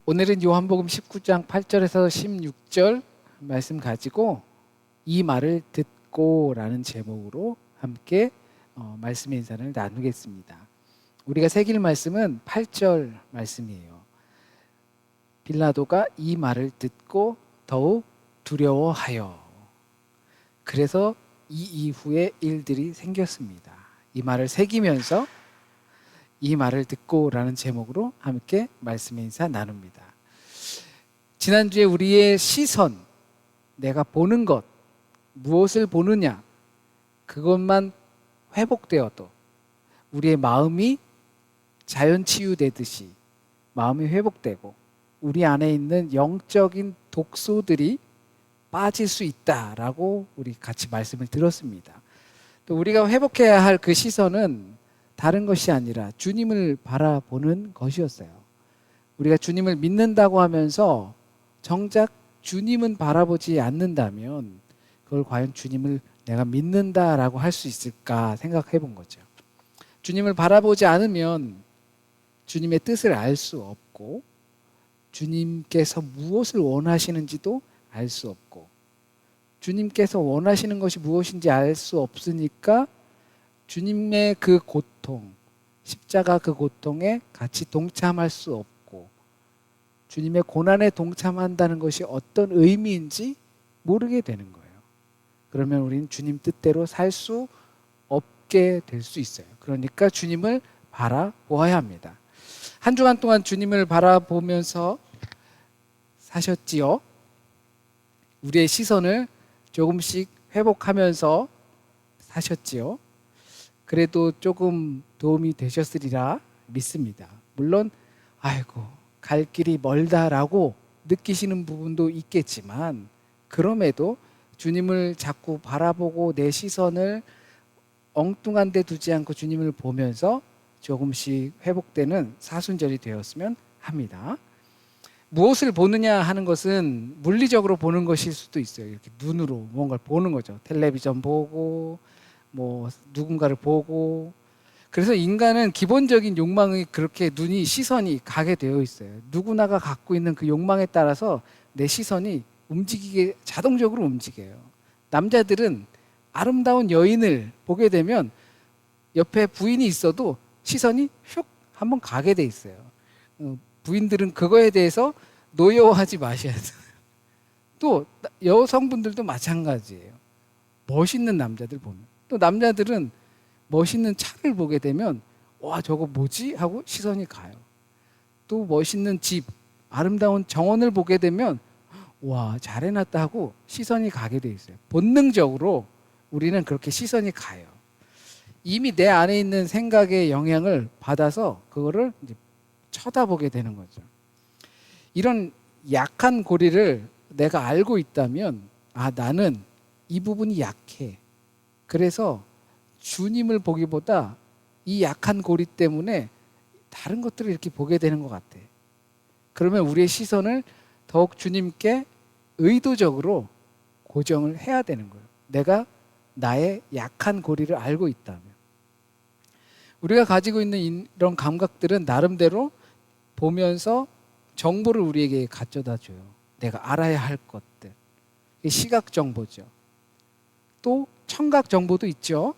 오늘은 요한복음 19장 8절에서 16절 말씀 가지고 이 말을 듣고 라는 제목으로 함께 말씀의 인사를 나누겠습니다. 우리가 새길 말씀은 8절 말씀이에요. 빌라도가 이 말을 듣고 더욱 두려워하여, 그래서 이 이후에 일들이 생겼습니다. 이 말을 새기면서 이 말을 듣고 라는 제목으로 함께 말씀의 인사 나눕니다. 지난주에 우리의 시선, 내가 보는 것, 무엇을 보느냐, 그것만 회복되어도 우리의 마음이 자연 치유되듯이 마음이 회복되고 우리 안에 있는 영적인 독소들이 빠질 수 있다라고 우리 같이 말씀을 들었습니다. 또 우리가 회복해야 할 그 시선은 다른 것이 아니라 주님을 바라보는 것이었어요. 우리가 주님을 믿는다고 하면서 정작 주님은 바라보지 않는다면 그걸 과연 주님을 내가 믿는다라고 할 수 있을까 생각해 본 거죠. 주님을 바라보지 않으면 주님의 뜻을 알 수 없고 주님께서 무엇을 원하시는지도 알 수 없고 주님께서 원하시는 것이 무엇인지 알 수 없으니까 주님의 그 고통, 십자가 그 고통에 같이 동참할 수 없고 주님의 고난에 동참한다는 것이 어떤 의미인지 모르게 되는 거예요. 그러면 우리는 주님 뜻대로 살 수 없게 될 수 있어요. 그러니까 주님을 바라보아야 합니다. 한 주간 동안 주님을 바라보면서 사셨지요? 우리의 시선을 조금씩 회복하면서 사셨지요? 그래도 조금 도움이 되셨으리라 믿습니다. 물론 아이고 갈 길이 멀다라고 느끼시는 부분도 있겠지만 그럼에도 주님을 자꾸 바라보고 내 시선을 엉뚱한 데 두지 않고 주님을 보면서 조금씩 회복되는 사순절이 되었으면 합니다. 무엇을 보느냐 하는 것은 물리적으로 보는 것일 수도 있어요. 이렇게 눈으로 뭔가를 보는 거죠. 텔레비전 보고 뭐 누군가를 보고. 그래서 인간은 기본적인 욕망이 그렇게 시선이 가게 되어 있어요. 누구나가 갖고 있는 그 욕망에 따라서 내 시선이 자동적으로 움직여요. 남자들은 아름다운 여인을 보게 되면 옆에 부인이 있어도 시선이 휙 한번 가게 돼 있어요. 부인들은 그거에 대해서 노여워하지 마셔야 돼요. 또 여성분들도 마찬가지예요. 멋있는 남자들 보면. 또 남자들은 멋있는 차를 보게 되면 와 저거 뭐지? 하고 시선이 가요. 또 멋있는 집, 아름다운 정원을 보게 되면 와 잘 해놨다 하고 시선이 가게 돼 있어요. 본능적으로 우리는 그렇게 시선이 가요. 이미 내 안에 있는 생각의 영향을 받아서 그거를 이제 쳐다보게 되는 거죠. 이런 약한 고리를 내가 알고 있다면 나는 이 부분이 약해. 그래서 주님을 보기보다 이 약한 고리 때문에 다른 것들을 이렇게 보게 되는 것 같아. 그러면 우리의 시선을 더욱 주님께 의도적으로 고정을 해야 되는 거예요. 내가 나의 약한 고리를 알고 있다면. 우리가 가지고 있는 이런 감각들은 나름대로 보면서 정보를 우리에게 가져다 줘요. 내가 알아야 할 것들. 시각 정보죠. 또 청각 정보도 있죠.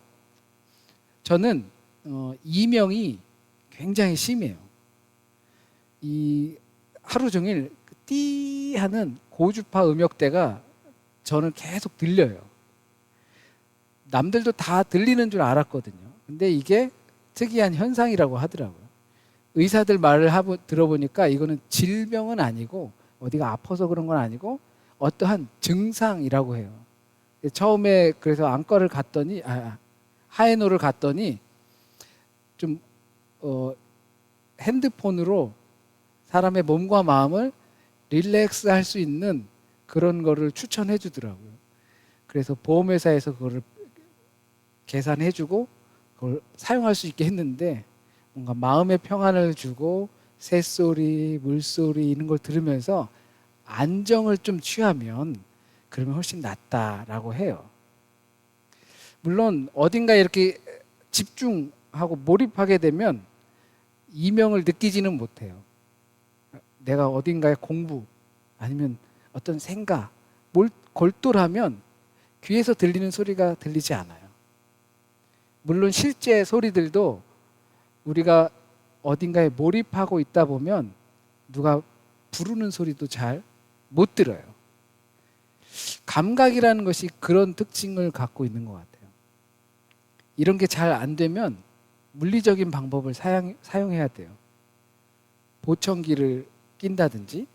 저는 이명이 굉장히 심해요. 이 하루 종일 띠 하는 고주파 음역대가 저는 계속 들려요. 남들도 다 들리는 줄 알았거든요. 근데 이게 특이한 현상이라고 하더라고요. 의사들 말을 들어보니까 이거는 질병은 아니고 어디가 아파서 그런 건 아니고 어떠한 증상이라고 해요. 처음에 그래서 안과를 갔더니 하에노를 갔더니 좀 핸드폰으로 사람의 몸과 마음을 릴렉스 할 수 있는 그런 거를 추천해 주더라고요. 그래서 보험회사에서 그거를 계산해 주고 그걸 사용할 수 있게 했는데 뭔가 마음의 평안을 주고 새소리, 물소리 이런 걸 들으면서 안정을 좀 취하면 그러면 훨씬 낫다라고 해요. 물론 어딘가에 이렇게 집중하고 몰입하게 되면 이명을 느끼지는 못해요. 내가 어딘가에 공부 아니면 어떤 생각 골똘하면 귀에서 들리는 소리가 들리지 않아요. 물론 실제 소리들도 우리가 어딘가에 몰입하고 있다 보면 누가 부르는 소리도 잘 못 들어요. 감각이라는 것이 그런 특징을 갖고 있는 것 같아요. 이런 게 잘 안 되면 물리적인 방법을 사용해야 돼요. 보청기를 낀다든지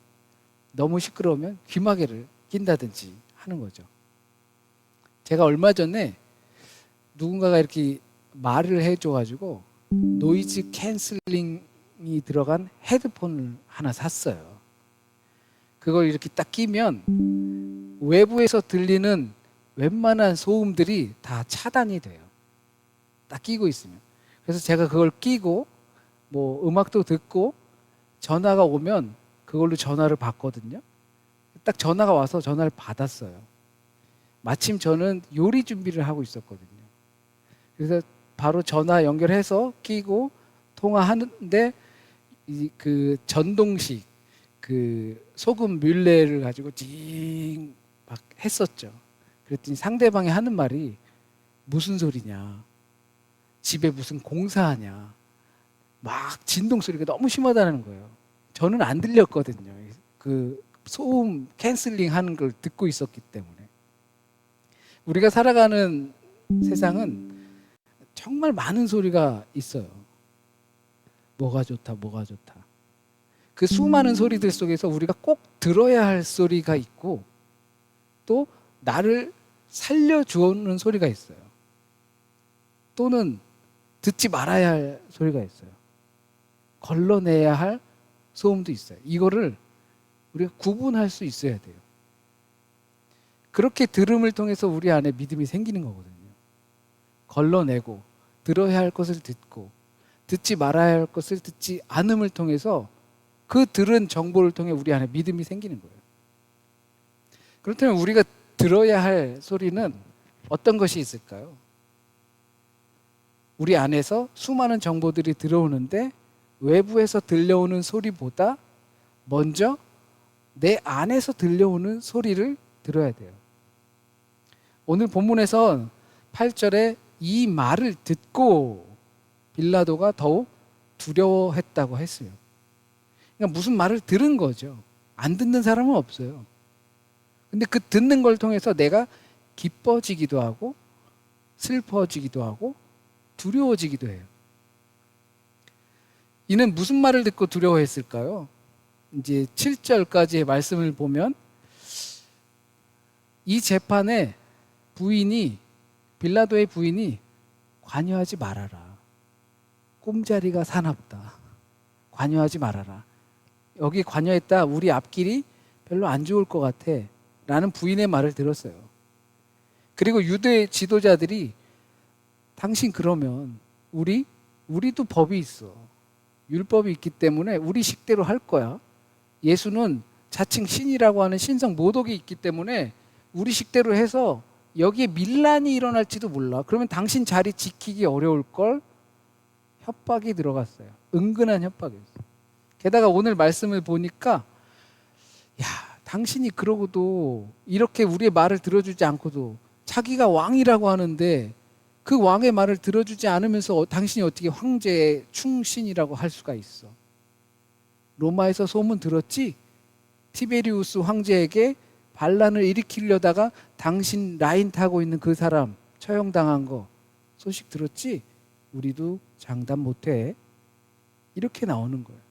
너무 시끄러우면 귀마개를 낀다든지 하는 거죠. 제가 얼마 전에 누군가가 이렇게 말을 해줘가지고 노이즈 캔슬링이 들어간 헤드폰을 하나 샀어요. 그걸 이렇게 딱 끼면 외부에서 들리는 웬만한 소음들이 다 차단이 돼요. 딱 끼고 있으면. 그래서 제가 그걸 끼고 뭐 음악도 듣고 전화가 오면 그걸로 전화를 받거든요. 딱 전화가 와서 전화를 받았어요. 마침 저는 요리 준비를 하고 있었거든요. 그래서 바로 전화 연결해서 끼고 통화하는데 그 전동식 그 소금 뮬레를 가지고 징 막 했었죠. 그랬더니 상대방이 하는 말이 무슨 소리냐, 집에 무슨 공사하냐, 막 진동 소리가 너무 심하다는 거예요. 저는 안 들렸거든요. 그 소음 캔슬링 하는 걸 듣고 있었기 때문에. 우리가 살아가는 세상은 정말 많은 소리가 있어요. 뭐가 좋다, 뭐가 좋다. 그 수많은 소리들 속에서 우리가 꼭 들어야 할 소리가 있고 또 나를 살려주는 소리가 있어요. 또는 듣지 말아야 할 소리가 있어요. 걸러내야 할 소음도 있어요. 이거를 우리가 구분할 수 있어야 돼요. 그렇게 들음을 통해서 우리 안에 믿음이 생기는 거거든요. 걸러내고 들어야 할 것을 듣고 듣지 말아야 할 것을 듣지 않음을 통해서 그 들은 정보를 통해 우리 안에 믿음이 생기는 거예요. 그렇다면 우리가 들어야 할 소리는 어떤 것이 있을까요? 우리 안에서 수많은 정보들이 들어오는데 외부에서 들려오는 소리보다 먼저 내 안에서 들려오는 소리를 들어야 돼요. 오늘 본문에서 8절에 이 말을 듣고 빌라도가 더욱 두려워했다고 했어요. 그러니까 무슨 말을 들은 거죠. 안 듣는 사람은 없어요. 근데 그 듣는 걸 통해서 내가 기뻐지기도 하고 슬퍼지기도 하고 두려워지기도 해요. 이는 무슨 말을 듣고 두려워했을까요? 이제 7절까지의 말씀을 보면 이 재판에 빌라도의 부인이 관여하지 말아라. 꼼자리가 사납다. 관여하지 말아라. 여기 관여했다. 우리 앞길이 별로 안 좋을 것 같아. 라는 부인의 말을 들었어요. 그리고 유대 지도자들이 당신 그러면 우리도 법이 있어. 율법이 있기 때문에 우리 식대로 할 거야. 예수는 자칭 신이라고 하는 신성 모독이 있기 때문에 우리 식대로 해서 여기에 밀란이 일어날지도 몰라. 그러면 당신 자리 지키기 어려울 걸. 협박이 들어갔어요. 은근한 협박이었어요. 게다가 오늘 말씀을 보니까 야, 당신이 그러고도 이렇게 우리의 말을 들어주지 않고도 자기가 왕이라고 하는데 그 왕의 말을 들어주지 않으면서 당신이 어떻게 황제의 충신이라고 할 수가 있어. 로마에서 소문 들었지? 티베리우스 황제에게 반란을 일으키려다가 당신 라인 타고 있는 그 사람 처형당한 거 소식 들었지? 우리도 장담 못해. 이렇게 나오는 거예요.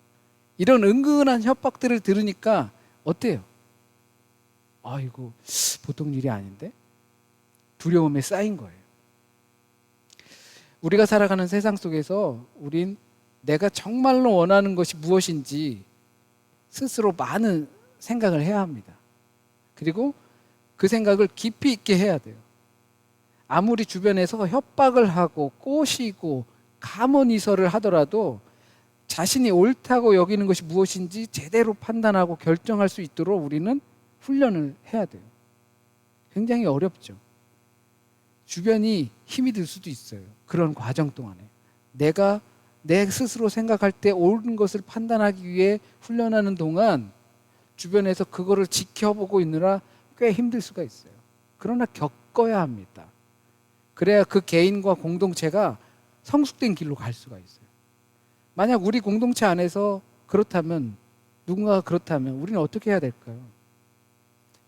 이런 은근한 협박들을 들으니까 어때요? 이거 보통 일이 아닌데? 두려움에 쌓인 거예요. 우리가 살아가는 세상 속에서 우린 내가 정말로 원하는 것이 무엇인지 스스로 많은 생각을 해야 합니다. 그리고 그 생각을 깊이 있게 해야 돼요. 아무리 주변에서 협박을 하고 꼬시고 감언이설을 하더라도 자신이 옳다고 여기는 것이 무엇인지 제대로 판단하고 결정할 수 있도록 우리는 훈련을 해야 돼요. 굉장히 어렵죠. 주변이 힘이 들 수도 있어요. 그런 과정 동안에. 내가 내 스스로 생각할 때 옳은 것을 판단하기 위해 훈련하는 동안 주변에서 그거를 지켜보고 있느라 꽤 힘들 수가 있어요. 그러나 겪어야 합니다. 그래야 그 개인과 공동체가 성숙된 길로 갈 수가 있어요. 만약 우리 공동체 안에서 그렇다면, 누군가가 그렇다면 우리는 어떻게 해야 될까요?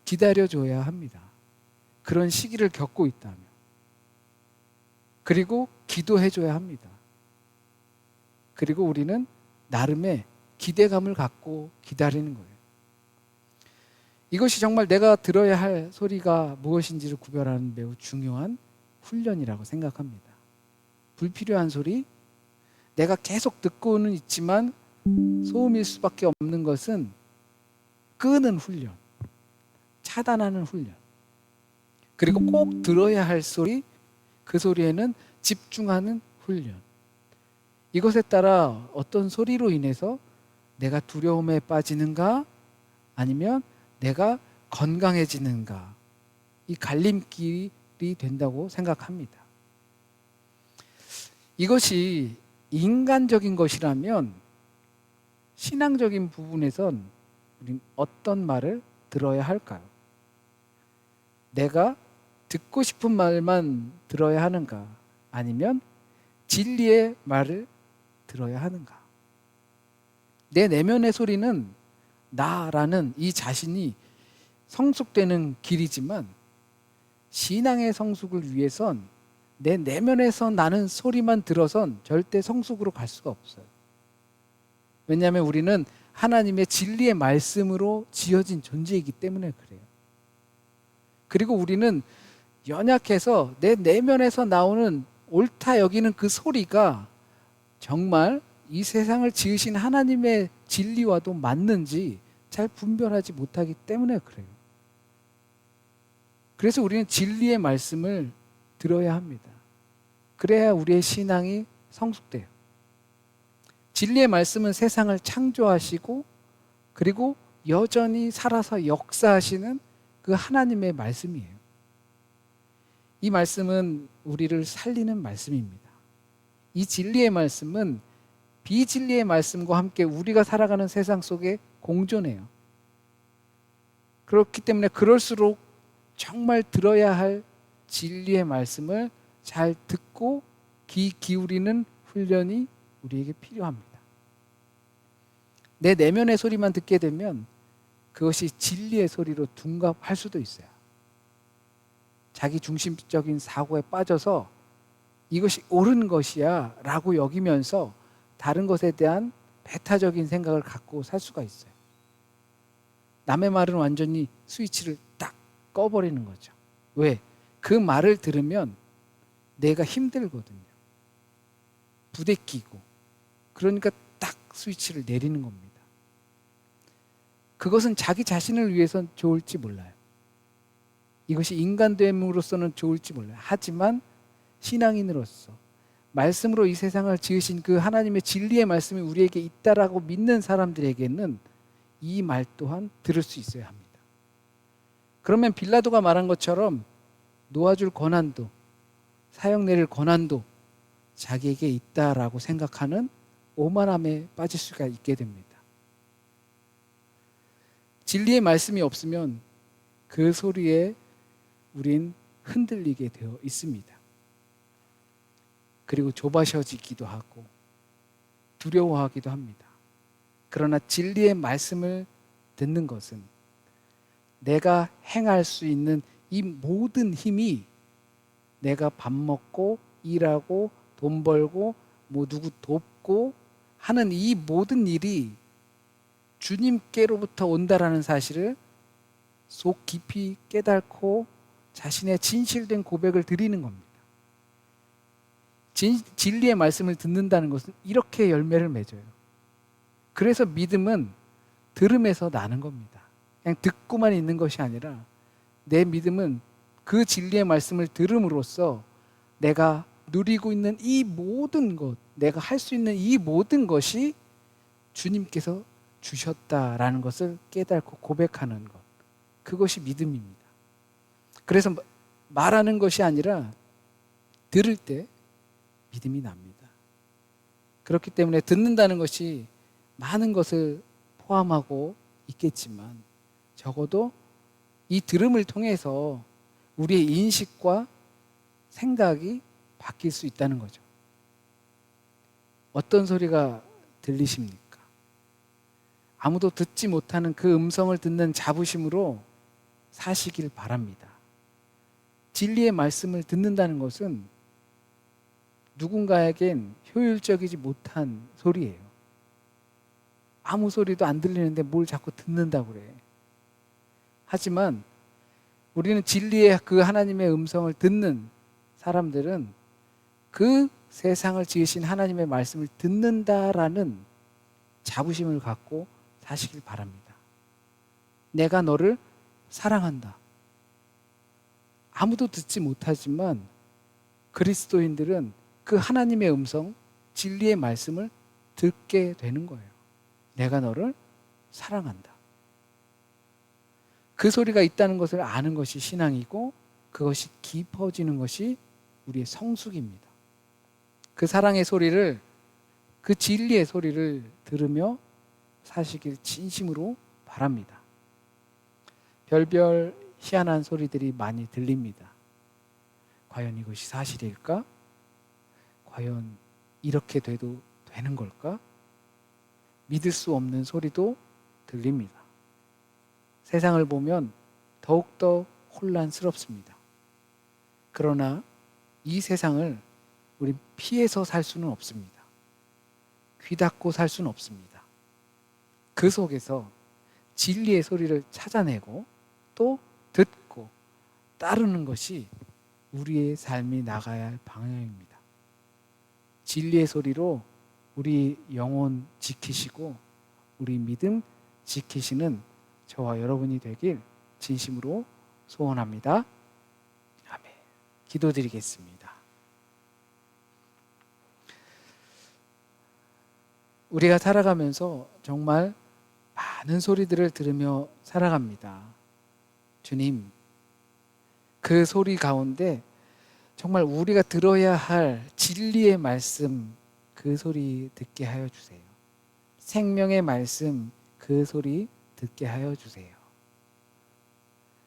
기다려줘야 합니다. 그런 시기를 겪고 있다면. 그리고 기도해줘야 합니다. 그리고 우리는 나름의 기대감을 갖고 기다리는 거예요. 이것이 정말 내가 들어야 할 소리가 무엇인지를 구별하는 매우 중요한 훈련이라고 생각합니다. 불필요한 소리, 내가 계속 듣고는 있지만 소음일 수밖에 없는 것은 끄는 훈련, 차단하는 훈련. 그리고 꼭 들어야 할 소리, 그 소리에는 집중하는 훈련. 이것에 따라 어떤 소리로 인해서 내가 두려움에 빠지는가 아니면 내가 건강해지는가, 이 갈림길이 된다고 생각합니다. 이것이 인간적인 것이라면 신앙적인 부분에선 우린 어떤 말을 들어야 할까요? 내가 듣고 싶은 말만 들어야 하는가 아니면 진리의 말을 들어야 하는가? 내 내면의 소리는 나라는 이 자신이 성숙되는 길이지만 신앙의 성숙을 위해선 내 내면에서 나는 소리만 들어선 절대 성숙으로 갈 수가 없어요. 왜냐하면 우리는 하나님의 진리의 말씀으로 지어진 존재이기 때문에 그래요. 그리고 우리는 연약해서 내 내면에서 나오는 옳다 여기는 그 소리가 정말 이 세상을 지으신 하나님의 진리와도 맞는지 잘 분별하지 못하기 때문에 그래요. 그래서 우리는 진리의 말씀을 들어야 합니다. 그래야 우리의 신앙이 성숙돼요. 진리의 말씀은 세상을 창조하시고 그리고 여전히 살아서 역사하시는 그 하나님의 말씀이에요. 이 말씀은 우리를 살리는 말씀입니다. 이 진리의 말씀은 비진리의 말씀과 함께 우리가 살아가는 세상 속에 공존해요. 그렇기 때문에 그럴수록 정말 들어야 할 진리의 말씀을 잘 듣고 귀 기울이는 훈련이 우리에게 필요합니다. 내 내면의 소리만 듣게 되면 그것이 진리의 소리로 둔갑할 수도 있어요. 자기 중심적인 사고에 빠져서 이것이 옳은 것이야 라고 여기면서 다른 것에 대한 배타적인 생각을 갖고 살 수가 있어요. 남의 말은 완전히 스위치를 딱 꺼버리는 거죠. 왜? 그 말을 들으면 내가 힘들거든요. 부대끼고. 그러니까 딱 스위치를 내리는 겁니다. 그것은 자기 자신을 위해선 좋을지 몰라요. 이것이 인간됨으로서는 좋을지 몰라요. 하지만 신앙인으로서 말씀으로 이 세상을 지으신 그 하나님의 진리의 말씀이 우리에게 있다라고 믿는 사람들에게는 이 말 또한 들을 수 있어야 합니다. 그러면 빌라도가 말한 것처럼 놓아줄 권한도 사형 내릴 권한도 자기에게 있다라고 생각하는 오만함에 빠질 수가 있게 됩니다. 진리의 말씀이 없으면 그 소리에 우린 흔들리게 되어 있습니다. 그리고 좁아져지기도 하고 두려워하기도 합니다. 그러나 진리의 말씀을 듣는 것은 내가 행할 수 있는 이 모든 힘이 내가 밥 먹고 일하고 돈 벌고 뭐 누구 돕고 하는 이 모든 일이 주님께로부터 온다라는 사실을 속 깊이 깨닫고 자신의 진실된 고백을 드리는 겁니다. 진리의 말씀을 듣는다는 것은 이렇게 열매를 맺어요. 그래서 믿음은 들음에서 나는 겁니다. 그냥 듣고만 있는 것이 아니라 내 믿음은 그 진리의 말씀을 들음으로써 내가 누리고 있는 이 모든 것, 내가 할 수 있는 이 모든 것이 주님께서 주셨다라는 것을 깨닫고 고백하는 것. 그것이 믿음입니다. 그래서 말하는 것이 아니라 들을 때 믿음이 납니다. 그렇기 때문에 듣는다는 것이 많은 것을 포함하고 있겠지만 적어도 이 들음을 통해서 우리의 인식과 생각이 바뀔 수 있다는 거죠. 어떤 소리가 들리십니까? 아무도 듣지 못하는 그 음성을 듣는 자부심으로 사시길 바랍니다. 진리의 말씀을 듣는다는 것은 누군가에겐 효율적이지 못한 소리예요. 아무 소리도 안 들리는데 뭘 자꾸 듣는다고 그래. 하지만 우리는 진리의 그 하나님의 음성을 듣는 사람들은 그 세상을 지으신 하나님의 말씀을 듣는다라는 자부심을 갖고 사시길 바랍니다. 내가 너를 사랑한다. 아무도 듣지 못하지만 그리스도인들은 그 하나님의 음성, 진리의 말씀을 듣게 되는 거예요. 내가 너를 사랑한다. 그 소리가 있다는 것을 아는 것이 신앙이고 그것이 깊어지는 것이 우리의 성숙입니다. 그 사랑의 소리를, 그 진리의 소리를 들으며 사시길 진심으로 바랍니다. 별별 희한한 소리들이 많이 들립니다. 과연 이것이 사실일까? 과연 이렇게 돼도 되는 걸까? 믿을 수 없는 소리도 들립니다. 세상을 보면 더욱더 혼란스럽습니다. 그러나 이 세상을 우리 피해서 살 수는 없습니다. 귀 닫고 살 수는 없습니다. 그 속에서 진리의 소리를 찾아내고 또 듣고 따르는 것이 우리의 삶이 나가야 할 방향입니다. 진리의 소리로 우리 영혼 지키시고 우리 믿음 지키시는 저와 여러분이 되길 진심으로 소원합니다. 아멘. 기도드리겠습니다. 우리가 살아가면서 정말 많은 소리들을 들으며 살아갑니다. 주님, 그 소리 가운데 정말 우리가 들어야 할 진리의 말씀, 그 소리 듣게 하여 주세요. 생명의 말씀, 그 소리 듣게 하여 주세요.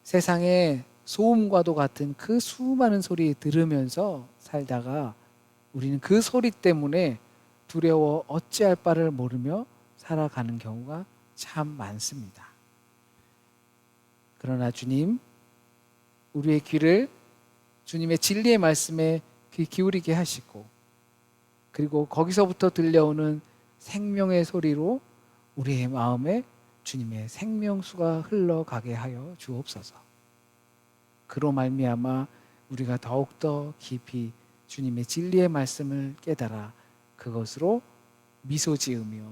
세상의 소음과도 같은 그 수많은 소리 들으면서 살다가 우리는 그 소리 때문에 두려워 어찌할 바를 모르며 살아가는 경우가 참 많습니다. 그러나 주님, 우리의 귀를 주님의 진리의 말씀에 귀 기울이게 하시고 그리고 거기서부터 들려오는 생명의 소리로 우리의 마음에 주님의 생명수가 흘러가게 하여 주옵소서. 그로 말미암아 우리가 더욱더 깊이 주님의 진리의 말씀을 깨달아 그것으로 미소 지으며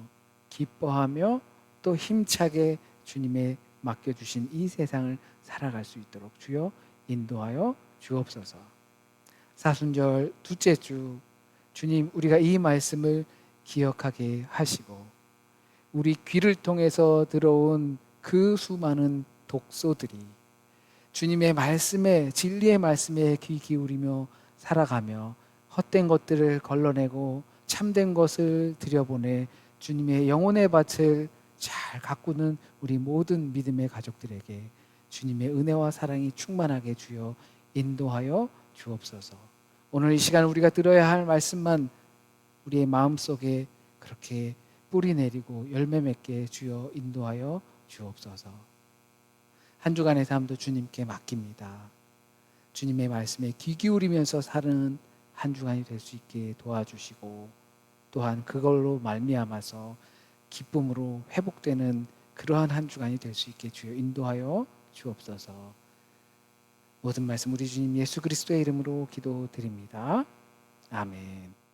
기뻐하며 또 힘차게 주님의 맡겨주신 이 세상을 살아갈 수 있도록 주여 인도하여 주옵소서. 사순절 둘째 주 주님, 우리가 이 말씀을 기억하게 하시고 우리 귀를 통해서 들어온 그 수많은 독소들이 주님의 말씀에, 진리의 말씀에 귀 기울이며 살아가며 헛된 것들을 걸러내고 참된 것을 들여보내 주님의 영혼의 밭을 잘 가꾸는 우리 모든 믿음의 가족들에게 주님의 은혜와 사랑이 충만하게 주여 인도하여 주옵소서. 오늘 이 시간 우리가 들어야 할 말씀만 우리의 마음속에 그렇게 뿌리 내리고 열매 맺게 주여 인도하여 주옵소서. 한 주간의 삶도 주님께 맡깁니다. 주님의 말씀에 귀 기울이면서 사는 한 주간이 될 수 있게 도와주시고 또한 그걸로 말미암아서 기쁨으로 회복되는 그러한 한 주간이 될 수 있게 주여 인도하여 주옵소서. 모든 말씀 우리 주님 예수 그리스도의 이름으로 기도드립니다. 아멘.